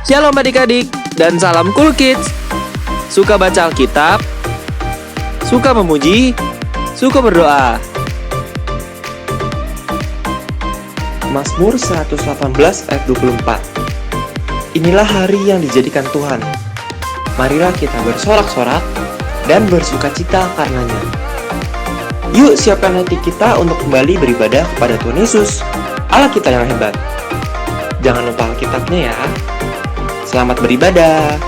Shalom adik-adik dan salam Cool Kids. Suka baca Alkitab? Suka memuji? Suka berdoa? Mazmur 118 ayat 24. Inilah hari yang dijadikan Tuhan. Marilah kita bersorak-sorak dan bersukacita karenanya. Yuk siapkan hati kita untuk kembali beribadah kepada Tuhan Yesus, Allah kita yang hebat. Jangan lupa Alkitabnya ya. Selamat beribadah.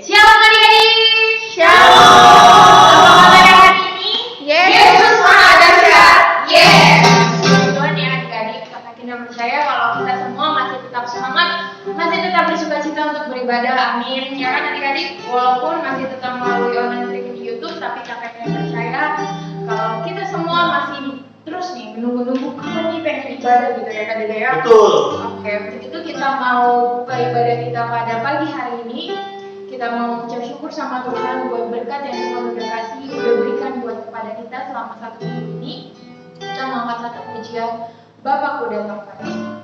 Shalom adik-adik. Shalom. Apa kabar hari ini? Yesus Maha Dahsyat. Yes. Tuhan ya adik-adik, karena kita percaya kalau kita semua masih tetap semangat, masih tetap bersukacita untuk beribadah. Amin. Ya kan adik-adik, walaupun masih tetap melalui online streaming di YouTube, tapi kakaknya percaya kalau kita semua masih terus nih menunggu-nunggu kapan nih pengen ibadah gitu ya Kak Dede ya. Betul. Oke, untuk itu kita mau buka ibadah kita pada pagi hari ini. Kita mau ucap syukur sama Tuhan buat berkat yang Tuhan udah kasih, udah berikan buat kepada kita selama satu minggu ini. Kita mau angkat satu pujian, Bapakku datang padamu.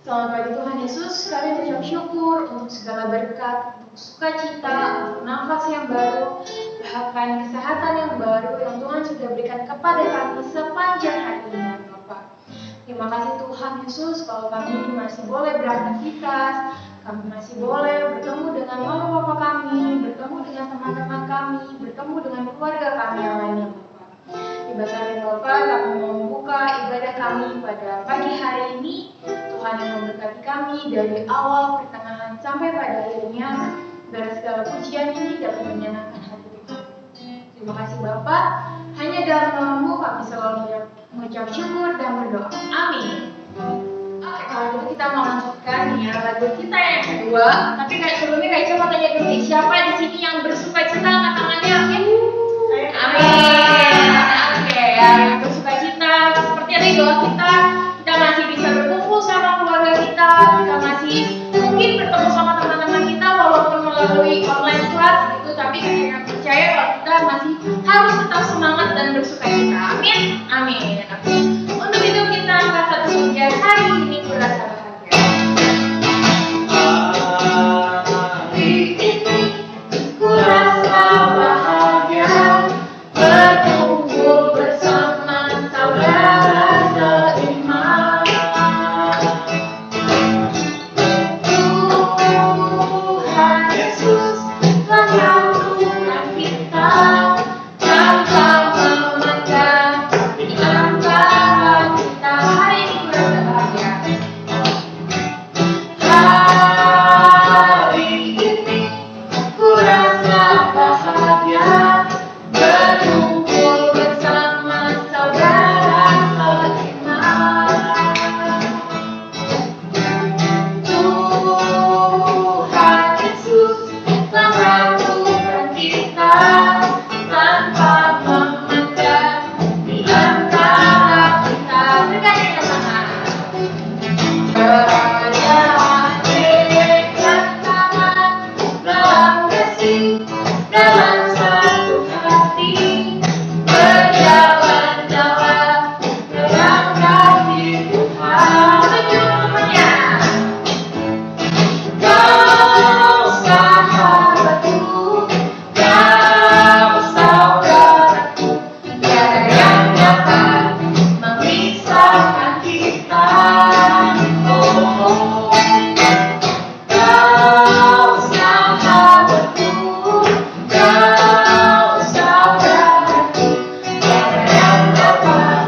Selamat pagi Tuhan Yesus, kami ucap syukur untuk segala berkat, untuk sukacita, untuk nafas yang baru, bahkan kesehatan yang baru yang Tuhan sudah berikan kepada kami sepanjang hari ini, Bapak. Terima kasih Tuhan Yesus, kalau kami masih boleh beraktivitas, kami masih boleh bertemu dengan mama papa kami, bertemu dengan teman-teman kami, bertemu dengan keluarga kami yang lainnya, Bapak. Di Bapak kami mau membuka ibadah kami pada pagi hari ini. Tuhan yang memberkati kami dari awal, pertengahan, sampai pada akhirnya. Biar segala pujian ini dapat menyenangkan hati Tuhan. Terima kasih Bapak. Hanya dalam nama-Mu kami selalu mengucap syukur dan berdoa. Amin. Oke, kalau gitu kita mau lanjutkan ya lagu kita yang kedua. Tapi sebelumnya Kak Ica mau tanya dulu nih, siapa di sini yang bersuka cita angkat tangannya? Amin. Amin. Oke, yang bersuka cita seperti yang doa kita masih bisa berkumpul sama keluarga kita masih mungkin bertemu sama teman-teman kita walaupun melalui online class gitu, tapi saya percaya kalau kita masih harus tetap semangat dan bersuka cita. Amin. Amin. Oke. Untuk itu kita angkat satu pujian hari ini kurasa bahagia. Hari ini kurasa bahagia berkumpul bersama saudara seiman. Tuhan Yesus telah menyembuhkan kita tanpa memandang di antara kita. Hari ini kurasa bahagia. Hari ini kurasa bahagia berkumpul bersama saudara seiman. Tuhan Yesus telah menyembuhkan kita tanpa memandang di antara kita. Bergandeng tangan. Berjalan dekat tangan dalam kasih, dalam satu hati, berjalan-jalan dalam kasih Tuhan. Semuanya. Kau sahabatku, kau saudaraku, tiada yang dapat memisahkan kita. Oh, kau sahabatku, kau saudaraku, tiada yang dapat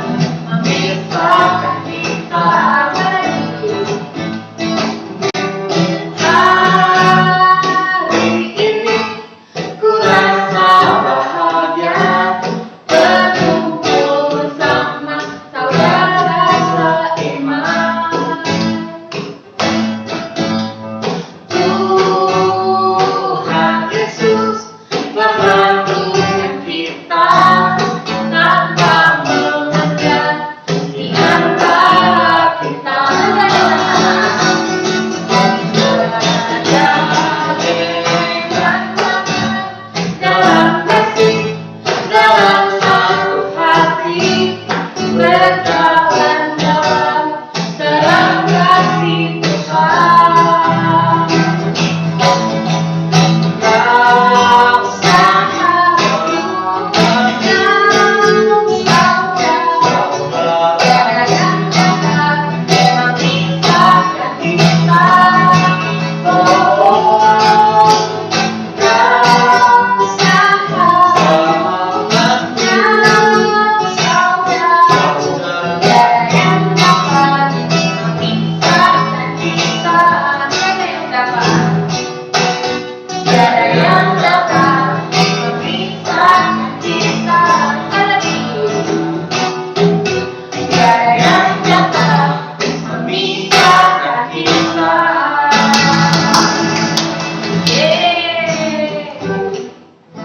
memisahkan kita. Hari ini kurasa bahagia berkumpul bersama saudara seiman. Tuhan Yesus telah menyembuhkan kita tanpa memandang di antara kita. Dalam kasih, dalam satu hati, berjalan-jalan dalam kasih Tuhan. Kau sahabatku, kau saudara, tiada yang dapat memisahkan kita. Oh, kau sahabat, kau saudara, tiada yang dapat memisahkan kita. Tiada yang dapat. Tiada yang dapat memisahkan kita. Tiada yang dapat memisahkan kita. Yeay.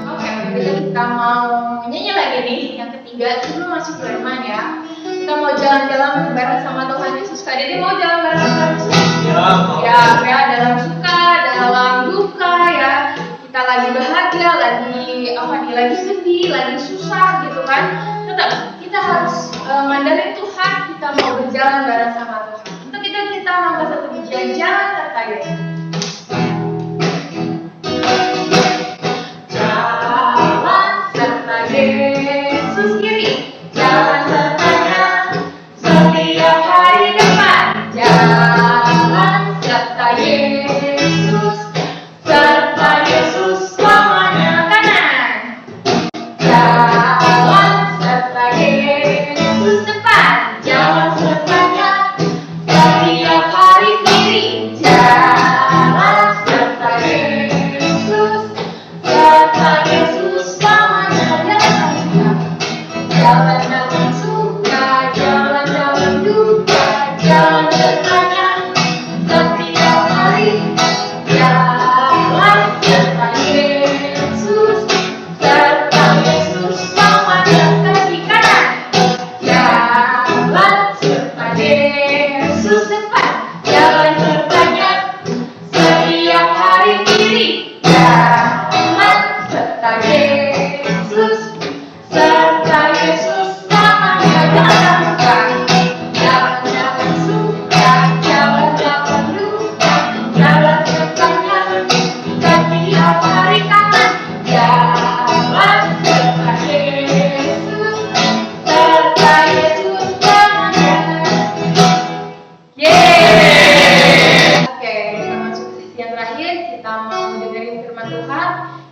Oke, kita mau nyanyi lagi nih yang ketiga sebelum masuk firman ya. Kita mau jalan-jalan bareng sama Tuhan Yesus. Kak Dede mau jalan bareng sama Yesus? Ya, dalam suka, dalam duka ya. Kita lagi bahagia, lagi sedih, lagi susah gitu kan. Tetap kita harus mandarin Tuhan, kita mau berjalan bareng sama Tuhan. Untuk itu kita nambah satu pujian jalan serta Yesus. Jalan serta Yesus kiri, jalan sertanya setiap hari depan. Jalan serta Yesus selamanya kanan. Jalan serta Yesus depan, jalan serta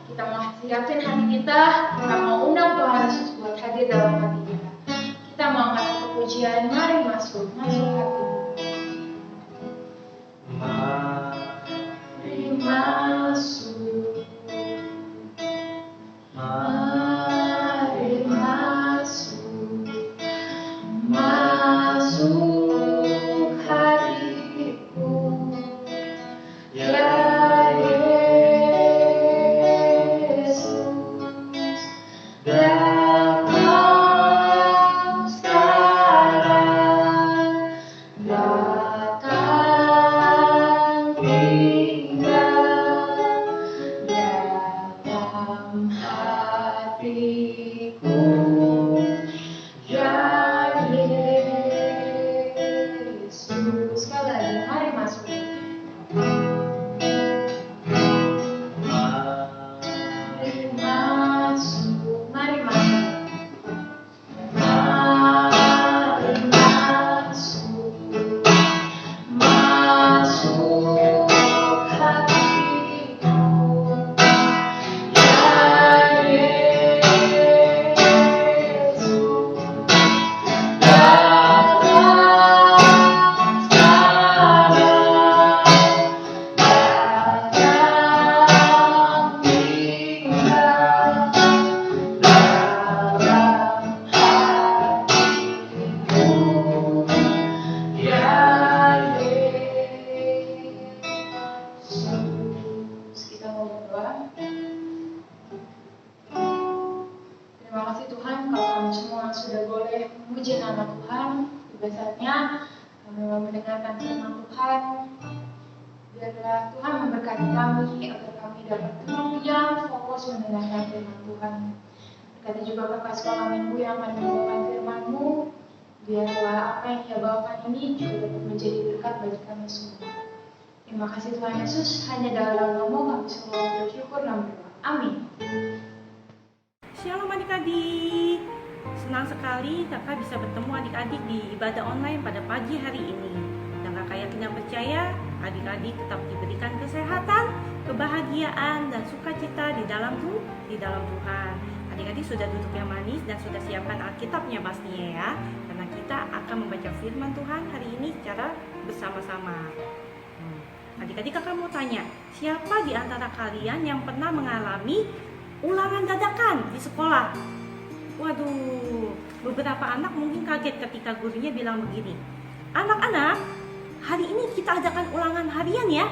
kita mau siapin hati kita mau undang Tuhan Yesus buat hadir dalam hati kita. Kita mau angkat satu pujian, mari masuk hati. Mari masuk, mari masuk, masuk hatiku, ya Yesus, datang sekarang, datang tinggal dalam hatiku, ya Yesus. Sekali lagi, mari masuk. Mari masuk, mari masuk, mari masuk, masuk hatiku, ya Yesus, datang sekarang, datang tinggal dalam hatiku, ya Yesus. Kita mau berdoa. Terima kasih Tuhan kalau kami semua sudah boleh memuji nama Tuhan. Tiba saatnya kami mau mendengarkan firman Tuhan. Biarlah Tuhan memberkati kami agar kami dapat tenang diam, fokus mendengarkan firman Tuhan. Berkati juga Bapak sekolah minggu yang akan membawakan firman-Mu. Biarlah apa yang Ia bawakan ini juga dapat menjadi berkat bagi kami semua. Terima kasih Tuhan Yesus, hanya dalam nama kami selalu bersyukur dan berdoa. Amin. Shalom adik-adik, senang sekali kakak bisa bertemu adik-adik di ibadah online pada pagi hari ini. Dan kakak yakin dan percaya adik-adik tetap diberikan kesehatan, kebahagiaan, dan sukacita di dalam Tuhan. Adik-adik sudah duduk yang manis dan sudah siapkan Alkitabnya pastinya ya. Karena kita akan membaca firman Tuhan hari ini secara bersama-sama. Adik-adik kakak mau tanya, siapa di antara kalian yang pernah mengalami ulangan dadakan di sekolah? Waduh, beberapa anak mungkin kaget ketika gurunya bilang begini, anak-anak, hari ini kita adakan ulangan harian ya.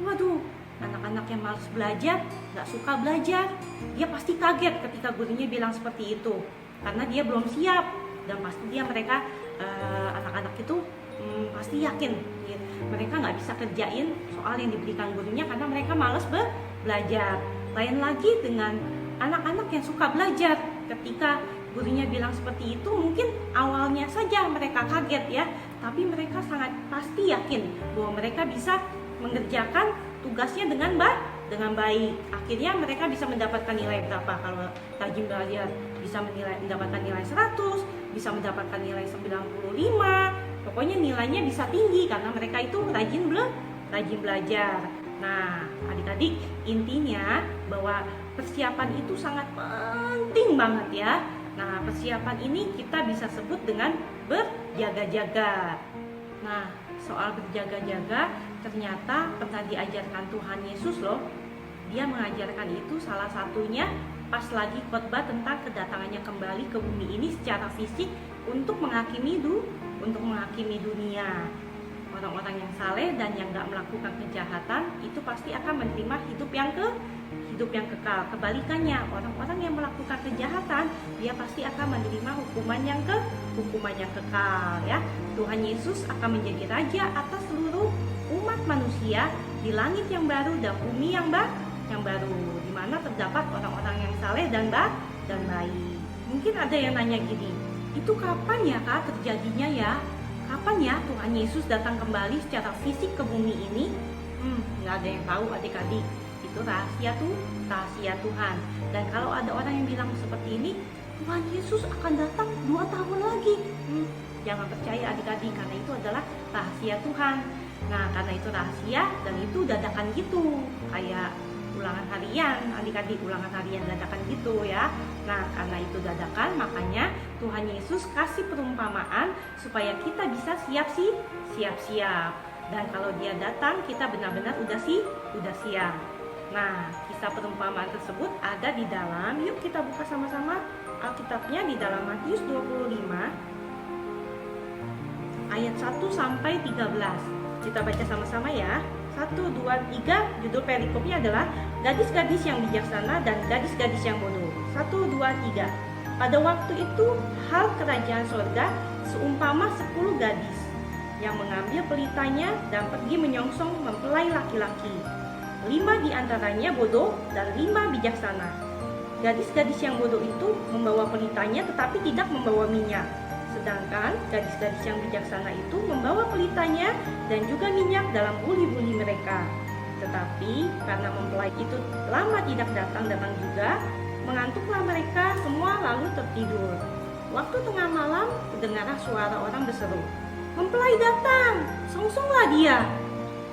Waduh, anak-anak yang malas belajar, gak suka belajar, dia pasti kaget ketika gurunya bilang seperti itu. Karena dia belum siap, dan pasti mereka anak-anak itu pasti yakin mereka nggak bisa kerjain soal yang diberikan gurunya karena mereka malas belajar. Lain lagi dengan anak-anak yang suka belajar, ketika gurunya bilang seperti itu mungkin awalnya saja mereka kaget ya, tapi mereka sangat pasti yakin bahwa mereka bisa mengerjakan tugasnya dengan baik. Akhirnya mereka bisa mendapatkan nilai berapa? Kalau rajin belajar bisa mendapatkan nilai 100, bisa mendapatkan nilai 95. Pokoknya nilainya bisa tinggi karena mereka itu rajin belajar. Nah, adik-adik, intinya bahwa persiapan itu sangat penting banget ya. Nah, persiapan ini kita bisa sebut dengan berjaga-jaga. Nah, soal berjaga-jaga ternyata pernah diajarkan Tuhan Yesus loh. Dia mengajarkan itu salah satunya pas lagi khotbah tentang kedatangannya kembali ke bumi ini secara fisik untuk menghakimi dunia. Orang-orang yang saleh dan yang gak melakukan kejahatan itu pasti akan menerima hidup yang kekal. Kebalikannya, orang-orang yang melakukan kejahatan dia pasti akan menerima hukuman yang kekal ya. Tuhan Yesus akan menjadi raja atas seluruh umat manusia di langit yang baru dan bumi yang baru, di mana terdapat orang-orang yang saleh dan baik. Mungkin ada yang nanya gini, itu kapan ya Kak terjadinya ya? Kapan ya Tuhan Yesus datang kembali secara fisik ke bumi ini? Nggak ada yang tahu adik-adik. Itu rahasia Tuhan. Dan kalau ada orang yang bilang seperti ini, Tuhan Yesus akan datang 2 tahun lagi. Jangan percaya adik-adik, karena itu adalah rahasia Tuhan. Nah, karena itu rahasia dan itu dadakan gitu. Kayak ulangan harian, adik-adik ulangan harian dadakan gitu ya. Nah, karena itu dadakan, makanya Tuhan Yesus kasih perumpamaan supaya kita bisa siap-siap. Dan kalau dia datang, kita benar-benar udah siap. Nah, kisah perumpamaan tersebut ada di dalam, yuk kita buka sama-sama Alkitabnya di dalam Matius 25 ayat 1 sampai 13. Kita baca sama-sama ya. 1, 2, 3, judul perikopnya adalah gadis-gadis yang bijaksana dan gadis-gadis yang bodoh. 1, 2, 3. Pada waktu itu, hal kerajaan sorga seumpama 10 gadis yang mengambil pelitanya dan pergi menyongsong mempelai laki-laki. 5 di antaranya bodoh dan 5 bijaksana. Gadis-gadis yang bodoh itu membawa pelitanya tetapi tidak membawa minyak. Sedangkan gadis-gadis yang bijaksana itu membawa pelitanya dan juga minyak dalam buli-buli mereka. Tetapi karena mempelai itu lama tidak datang juga, mengantuklah mereka semua lalu tertidur. Waktu tengah malam, terdengarlah suara orang berseru, "Mempelai datang, songsonglah dia."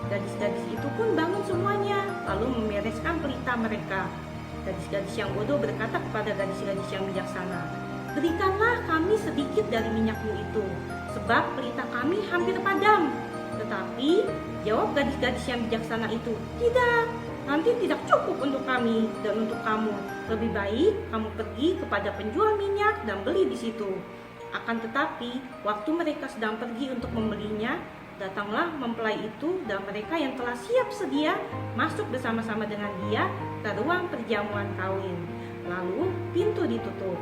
Gadis-gadis itu pun bangun semuanya, lalu membereskan pelita mereka. Gadis-gadis yang bodoh berkata kepada gadis-gadis yang bijaksana, "Berikanlah kami sedikit dari minyakmu itu, sebab pelita kami hampir padam." Tetapi jawab gadis-gadis yang bijaksana itu, "Tidak, nanti tidak cukup untuk kami dan untuk kamu. Lebih baik kamu pergi kepada penjual minyak dan beli di situ." Akan tetapi, waktu mereka sedang pergi untuk membelinya, datanglah mempelai itu dan mereka yang telah siap sedia masuk bersama-sama dengan dia ke ruang perjamuan kawin. Lalu pintu ditutup.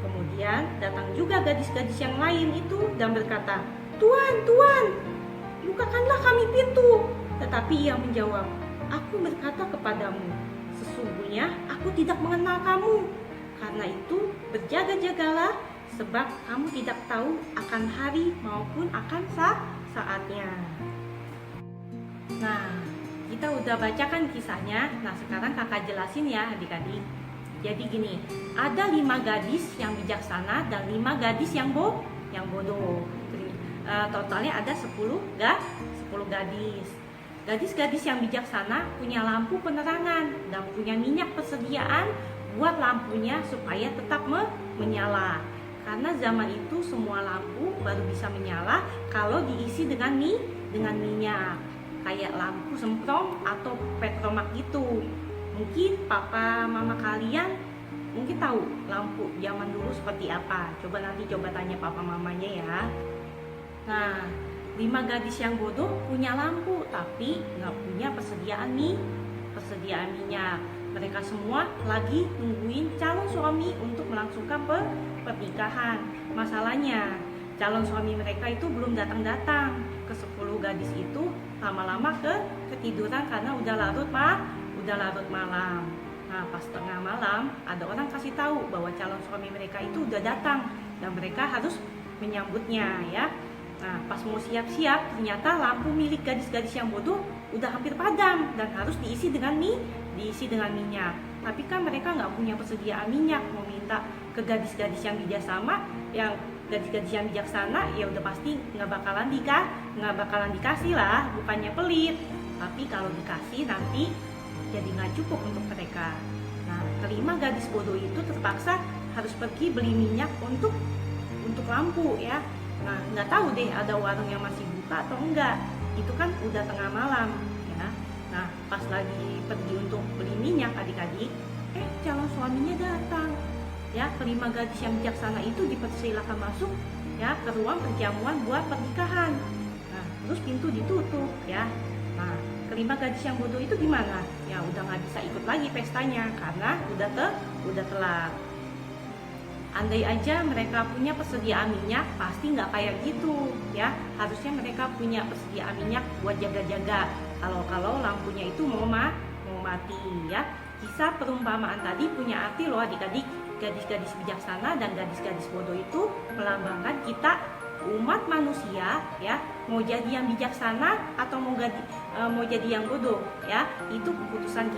Kemudian datang juga gadis-gadis yang lain itu dan berkata, "Tuan, Tuan, bukakanlah kami pintu." Tetapi ia menjawab, "Aku berkata kepadamu, sesungguhnya aku tidak mengenal kamu. Karena itu berjaga-jagalah, sebab kamu tidak tahu akan hari maupun akan saatnya." Nah, kita udah bacakan kisahnya. Nah, sekarang kakak jelasin ya adik-adik. Jadi gini, ada 5 gadis yang bijaksana dan 5 gadis yang bodoh. Totalnya ada 10 gadis. Gadis-gadis yang bijaksana punya lampu penerangan dan punya minyak persediaan buat lampunya supaya tetap menyala. Karena zaman itu semua lampu baru bisa menyala kalau diisi dengan minyak. Kayak lampu semprong atau petromak gitu. Mungkin papa mama kalian mungkin tahu lampu zaman dulu seperti apa. Coba tanya papa mamanya ya. Nah, 5 gadis yang bodoh punya lampu tapi nggak punya persediaan minyak. Mereka semua lagi nungguin calon suami untuk melangsungkan pernikahan. Masalahnya, calon suami mereka itu belum datang-datang. Ke-10 gadis itu lama-lama ketiduran karena udah larut malam. Nah, pas tengah malam ada orang kasih tahu bahwa calon suami mereka itu udah datang dan mereka harus menyambutnya ya. Nah, pas mau siap-siap ternyata lampu milik gadis-gadis yang bodoh udah hampir padam dan harus diisi dengan minyak. Tapi kan mereka nggak punya persediaan minyak, mau minta ke gadis-gadis yang gadis-gadis yang bijaksana ya udah pasti nggak bakalan dikasih lah, bukannya pelit. Tapi kalau dikasih nanti jadi nggak cukup untuk mereka. Nah, kelima gadis bodoh itu terpaksa harus pergi beli minyak untuk lampu ya. Nah, nggak tahu deh ada warung yang masih buka atau enggak. Itu kan udah tengah malam ya. Nah, pas lagi pergi untuk beli minyak adik-adik, calon suaminya datang. Ya, kelima gadis yang bijaksana itu dipersilakan masuk ya ke ruang perjamuan buat pernikahan. Nah, terus pintu ditutup ya. Nah, kelima gadis yang bodoh itu gimana? Ya udah nggak bisa ikut lagi pestanya karena udah telat. Andai aja mereka punya persediaan minyak, pasti nggak kayak gitu ya. Harusnya mereka punya persediaan minyak buat jaga-jaga kalau lampunya itu mau mati ya. Kisah perumpamaan tadi punya arti loh adik-adik. Gadis-gadis bijaksana dan gadis-gadis bodoh itu melambangkan kita umat manusia ya, mau jadi yang bijaksana atau mau jadi yang bodoh ya, itu keputusan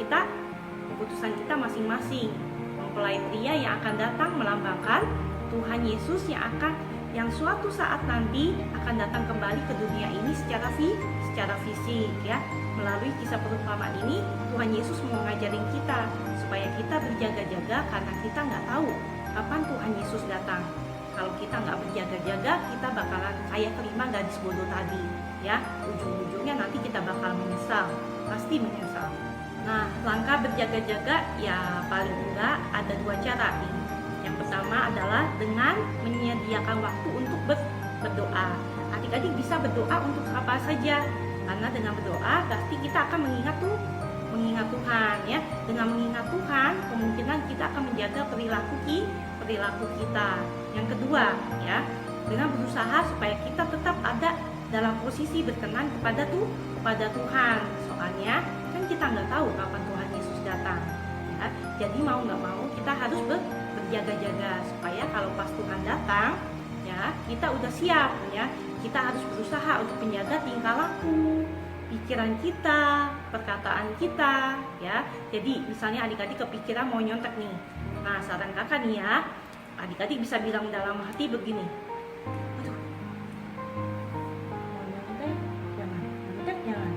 kita masing-masing. Mempelai pria yang akan datang melambangkan Tuhan Yesus yang suatu saat nanti akan datang kembali ke dunia ini secara fisik ya. melalui kisah perumpamaan ini Tuhan Yesus mau ngajarin kita supaya kita berjaga-jaga karena kita nggak tahu kapan Tuhan Yesus datang. Kalau kita nggak berjaga-jaga, kita bakalan kayak terima gadis bodoh tadi, ya. Ujung-ujungnya nanti kita bakal menyesal, pasti menyesal. Nah, langkah berjaga-jaga ya paling enggak ada 2 cara nih. Yang pertama adalah dengan menyediakan waktu untuk berdoa. Adik-adik bisa berdoa untuk apa saja, karena dengan berdoa pasti kita akan mengingat Tuhan, ya. Dengan mengingat Tuhan, kemungkinan kita akan menjaga perilaku kita. Yang kedua, ya, dengan berusaha supaya kita tetap ada dalam posisi berkenan kepada Tuhan. Soalnya kan kita nggak tahu kapan Tuhan Yesus datang, ya. Jadi mau nggak mau kita harus berjaga-jaga supaya kalau pas Tuhan datang, ya, kita udah siap, ya. Kita harus berusaha untuk menjaga tingkah laku, pikiran kita, perkataan kita, ya. Jadi misalnya adik-adik kepikiran mau nyontek nih. Nah, saran kakak nih ya, adik-adik bisa bilang dalam hati begini. Aduh, mau nyontek jangan.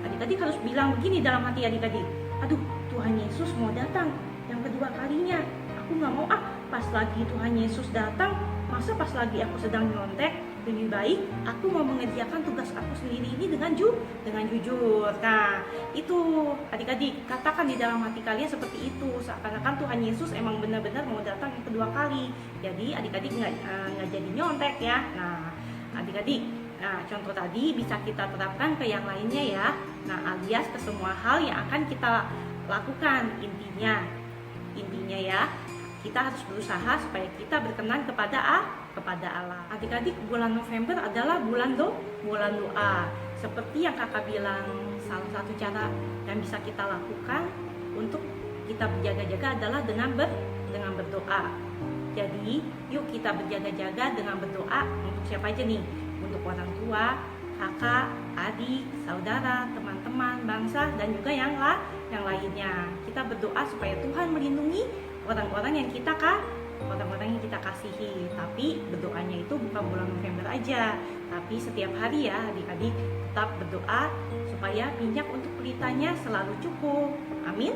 Adik-adik harus bilang begini dalam hati adik-adik. Aduh, Tuhan Yesus mau datang yang kedua kalinya. Aku nggak mau pas lagi Tuhan Yesus datang, masa pas lagi aku sedang nyontek. Lebih baik aku mau mengerjakan tugas aku sendiri ini dengan jujur. Nah, itu adik-adik katakan di dalam hati kalian seperti itu, seakan-akan Tuhan Yesus emang benar-benar mau datang yang kedua kali. Jadi adik-adik nggak jadi nyontek, ya. Nah, adik-adik, contoh tadi bisa kita terapkan ke yang lainnya, ya. Nah, alias ke semua hal yang akan kita lakukan. Intinya ya, kita harus berusaha supaya kita berkenan kepada Allah. Adik-adik, bulan November adalah bulan doa. Seperti yang kakak bilang, salah satu cara yang bisa kita lakukan untuk kita berjaga-jaga adalah dengan berdoa. Jadi, yuk kita berjaga-jaga dengan berdoa untuk siapa aja nih? Untuk orang tua, kakak, adik, saudara, teman-teman, bangsa, dan juga yang lainnya. Kita berdoa supaya Tuhan melindungi orang-orang yang kita kasihi. Tapi berdoanya itu bukan bulan November aja, tapi setiap hari, ya adik-adik, tetap berdoa supaya minyak untuk pelitanya selalu cukup. Amin.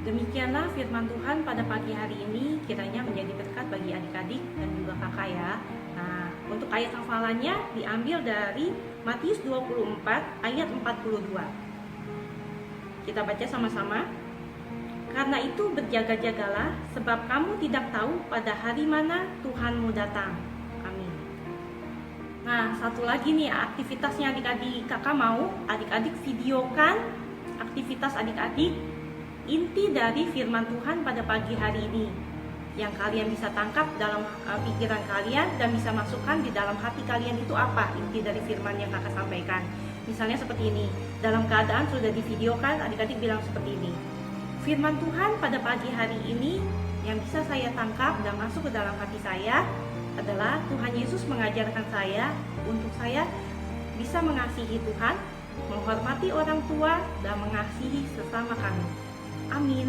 Demikianlah firman Tuhan pada pagi hari ini, kiranya menjadi berkat bagi adik-adik dan juga kakak, ya. Nah, untuk ayat hafalannya diambil dari Matius 24 ayat 42. Kita baca sama-sama. Karena itu berjaga-jagalah, sebab kamu tidak tahu pada hari mana Tuhanmu datang. Amin. Nah, satu lagi nih aktivitasnya adik-adik. Kakak mau adik-adik videokan aktivitas adik-adik, inti dari firman Tuhan pada pagi hari ini, yang kalian bisa tangkap dalam pikiran kalian dan bisa masukkan di dalam hati kalian. Itu apa inti dari firman yang kakak sampaikan? Misalnya seperti ini, dalam keadaan sudah divideokan, adik-adik bilang seperti ini. Firman Tuhan pada pagi hari ini yang bisa saya tangkap dan masuk ke dalam hati saya adalah Tuhan Yesus mengajarkan saya untuk saya bisa mengasihi Tuhan, menghormati orang tua, dan mengasihi sesama kami. Amin.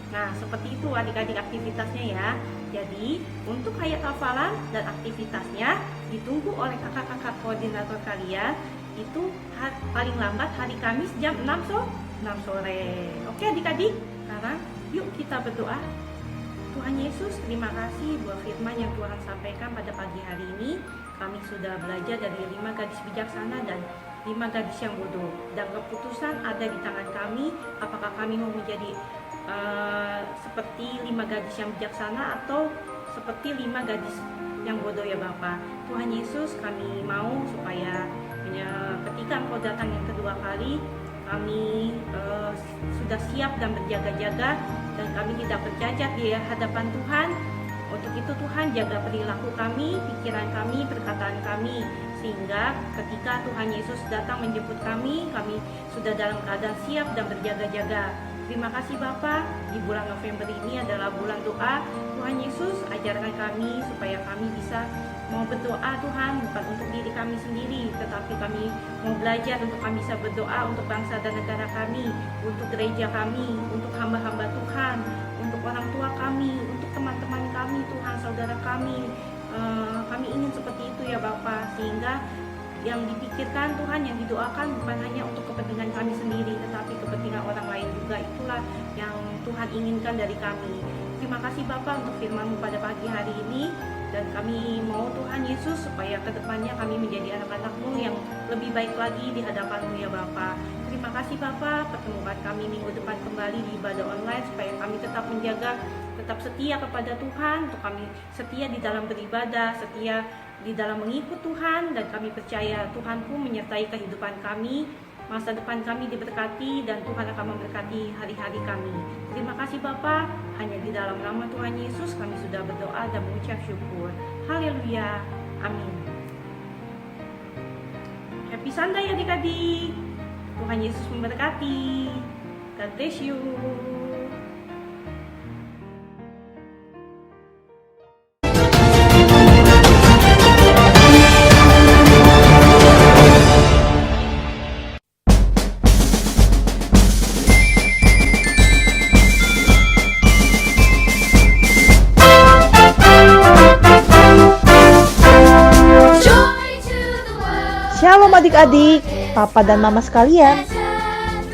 Nah, seperti itu adik-adik aktivitasnya, ya. Jadi, untuk ayat hafalan dan aktivitasnya ditunggu oleh kakak-kakak koordinator kalian itu paling lambat hari Kamis jam 6 sore. Oke adik-adik, sekarang yuk kita berdoa. Tuhan Yesus, terima kasih buat firman yang Tuhan sampaikan pada pagi hari ini. Kami sudah belajar dari 5 gadis bijaksana dan 5 gadis yang bodoh. Dan keputusan ada di tangan kami. Apakah kami mau menjadi seperti 5 gadis yang bijaksana atau seperti 5 gadis yang bodoh, ya Bapak. Tuhan Yesus, kami mau supaya ketika Engkau datang yang kedua kali, kami sudah siap dan berjaga-jaga, dan kami tidak bercacat di hadapan Tuhan. Untuk itu Tuhan, jaga perilaku kami, pikiran kami, perkataan kami, sehingga ketika Tuhan Yesus datang menjemput kami sudah dalam keadaan siap dan berjaga-jaga. Terima kasih Bapa, di bulan November ini adalah bulan doa. Tuhan Yesus, ajarkan kami supaya kami bisa mau berdoa Tuhan, bukan untuk diri kami sendiri, tetapi kami mau belajar untuk kami bisa berdoa untuk bangsa dan negara kami, untuk gereja kami, untuk hamba-hamba Tuhan, untuk orang tua kami, untuk teman-teman kami Tuhan, saudara kami. Kami ingin seperti itu, ya Bapa, sehingga yang dipikirkan Tuhan, yang didoakan bukan hanya untuk kepentingan kami sendiri, tetapi kepentingan orang lain juga. Itulah yang Tuhan inginkan dari kami. Terima kasih Bapak untuk firman-Mu pada pagi hari ini. Dan kami mau Tuhan Yesus supaya kedepannya kami menjadi anak-anak-Mu yang lebih baik lagi di hadapan-Mu ya Bapak. Terima kasih Bapak, pertemuan kami minggu depan kembali di ibadah online supaya kami tetap menjaga, tetap setia kepada Tuhan, untuk kami setia di dalam beribadah, setia di dalam mengikut Tuhan, dan kami percaya Tuhan pun menyertai kehidupan kami. Masa depan kami diberkati dan Tuhan akan memberkati hari-hari kami. Terima kasih Bapa, hanya di dalam nama Tuhan Yesus kami sudah berdoa dan mengucap syukur. Haleluya, amin. Happy Sunday adik-adik. Tuhan Yesus memberkati. God bless you. Shalom adik-adik, papa dan mama sekalian.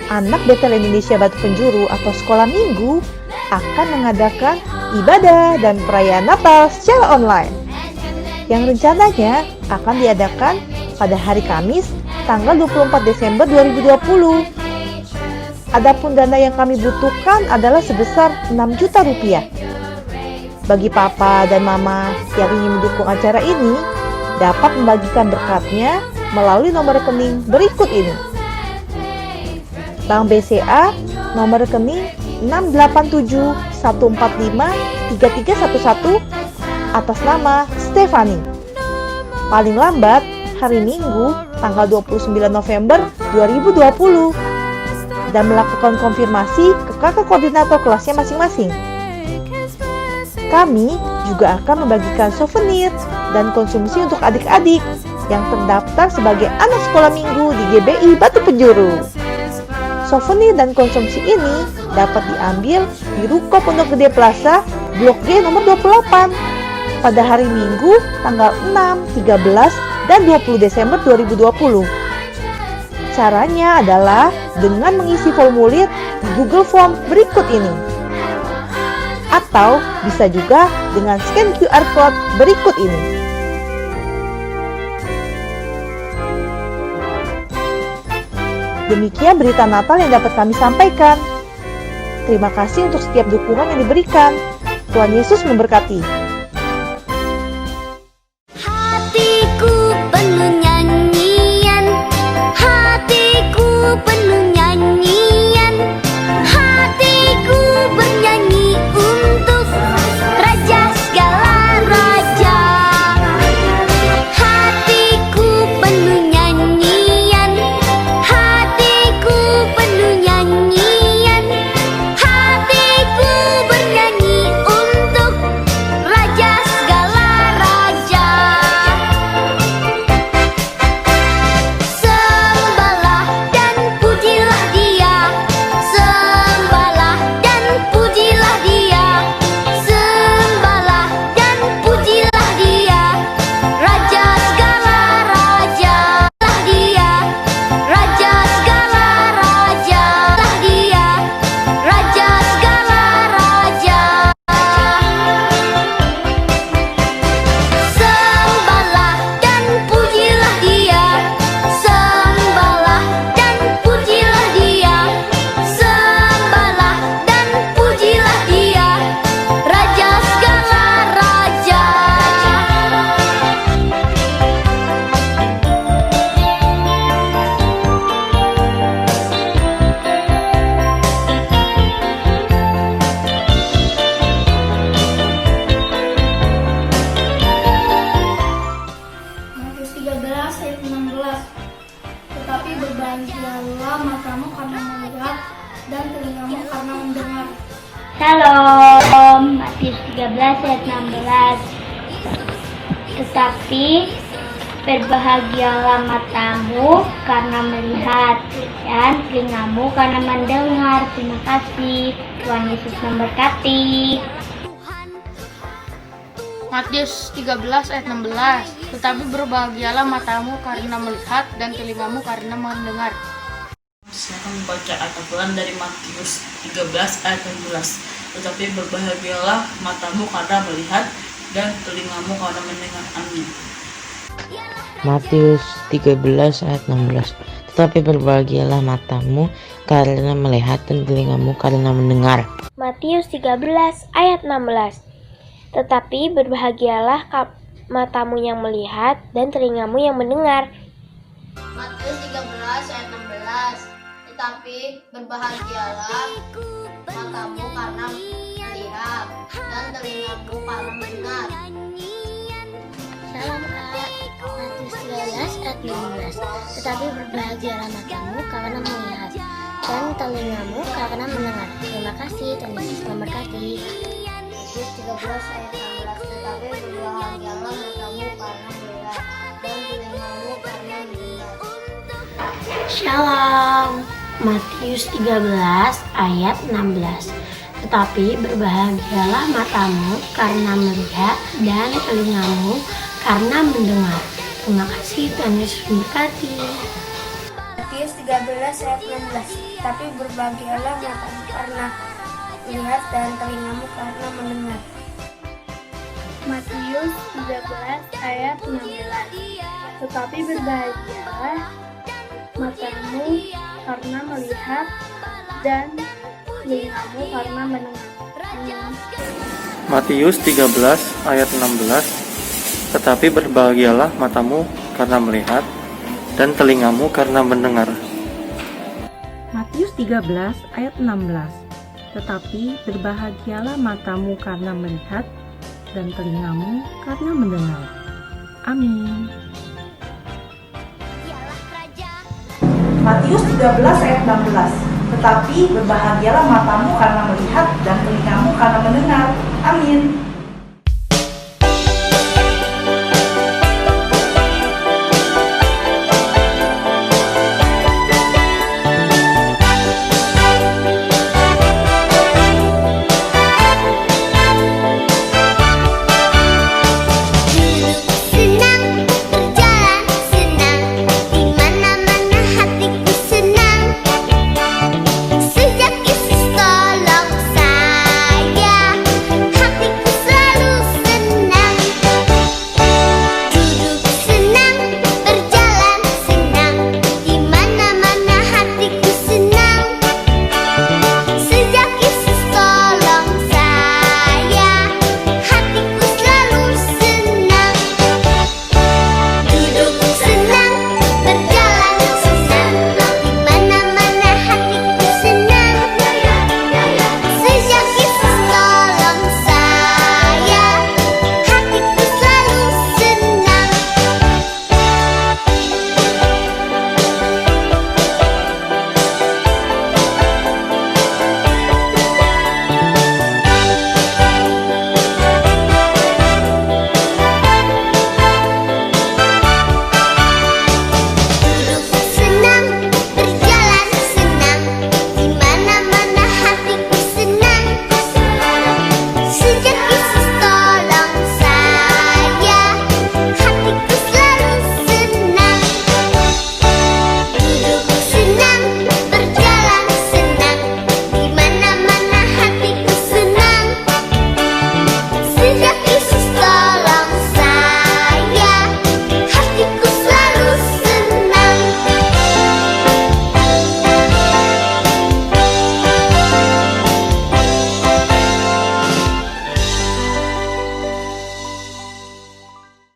Anak Betel Indonesia Batu Penjuru atau Sekolah Minggu akan mengadakan ibadah dan perayaan Natal secara online yang rencananya akan diadakan pada hari Kamis tanggal 24 Desember 2020. Adapun dana yang kami butuhkan adalah sebesar 6 juta rupiah. Bagi papa dan mama yang ingin mendukung acara ini, dapat membagikan berkatnya melalui nomor rekening berikut ini. Bank BCA nomor rekening 687-145-3311 atas nama Stefani. Paling lambat hari Minggu tanggal 29 November 2020 dan melakukan konfirmasi ke kakak koordinator kelasnya masing-masing. Kami juga akan membagikan souvenir dan konsumsi untuk adik-adik yang terdaftar sebagai anak sekolah minggu di GBI Batu Penjuru. Souvenir dan konsumsi ini dapat diambil di Ruko Pondok Gede Plaza, Blok G nomor 28 pada hari Minggu tanggal 6, 13, dan 20 Desember 2020. Caranya adalah dengan mengisi formulir di Google Form berikut ini. Atau bisa juga dengan scan QR Code berikut ini. Demikian berita Natal yang dapat kami sampaikan. Terima kasih untuk setiap dukungan yang diberikan. Tuhan Yesus memberkati. Hatiku penuh nyanyian, hatiku penuh nyanyian, hatiku bernyanyi untuk Raja segala raja. Hatiku penuh nyanyian, hatiku penuh nyanyian, hatiku bernyanyi untuk Raja segala raja. Sembahlah dan pujilah Dia, sembahlah dan pujilah Dia, sembahlah dan pujilah Dia, Raja segala raja. Dia, Raja segala raja. Dia, Raja segala raja. Sembahlah dan pujilah Dia, sembahlah dan pujilah Dia, sembahlah dan pujilah Dia, Raja segala raja. Matius 13 ayat 16. Tetapi berbahagialah matamu karena melihat dan telingamu karena mendengar. Shalom, Matius 13 ayat 16. Tetapi berbahagialah matamu karena melihat dan telingamu karena mendengar. Terima kasih, Tuhan Yesus memberkati. Matius 13 ayat 16. Tetapi berbahagialah matamu karena melihat dan telingamu karena mendengar. Saya akan membaca ayat Al-Quran dari Matius 13 ayat 16. Tetapi berbahagialah matamu karena melihat dan telingamu karena mendengar. Amin. Matius 13 ayat 16. Tetapi berbahagialah matamu karena melihat dan telingamu karena mendengar. Matius 13 ayat 16. Tetapi berbahagialah matamu yang melihat dan telingamu yang mendengar. Matius 13 ayat 16. Tetapi berbahagialah matamu karena melihat dan telingamu karena mendengar. Salam Kak. Matius 13 ayat 16. Tetapi berbahagialah matamu karena melihat dan telingamu karena mendengar. Terima kasih, Tuhan Yesus memberkati. Matius 13 ayat 16. Tetapi berbahagialah matamu karena melihat dan telingamu karena mendengar. Shalom. Matius 13 ayat 16. Tetapi berbahagialah matamu karena melihat dan telingamu karena mendengar. Terima kasih, Tuhan Yesus memberkati. Matius 13 ayat 16. Tapi berbahagialah matamu karena melihat dan telingamu karena mendengar. Matius 13 ayat 16. Tetapi berbahagialah matamu karena melihat dan telingamu karena mendengar. Amin. Matius 13 ayat 16. Tetapi berbahagialah matamu karena melihat dan telingamu karena mendengar. Matius 13 ayat 16. Tetapi berbahagialah matamu karena melihat dan telingamu karena mendengar. Amin. Matius 13 ayat 16. Tetapi berbahagialah matamu karena melihat dan telingamu karena mendengar. Amin.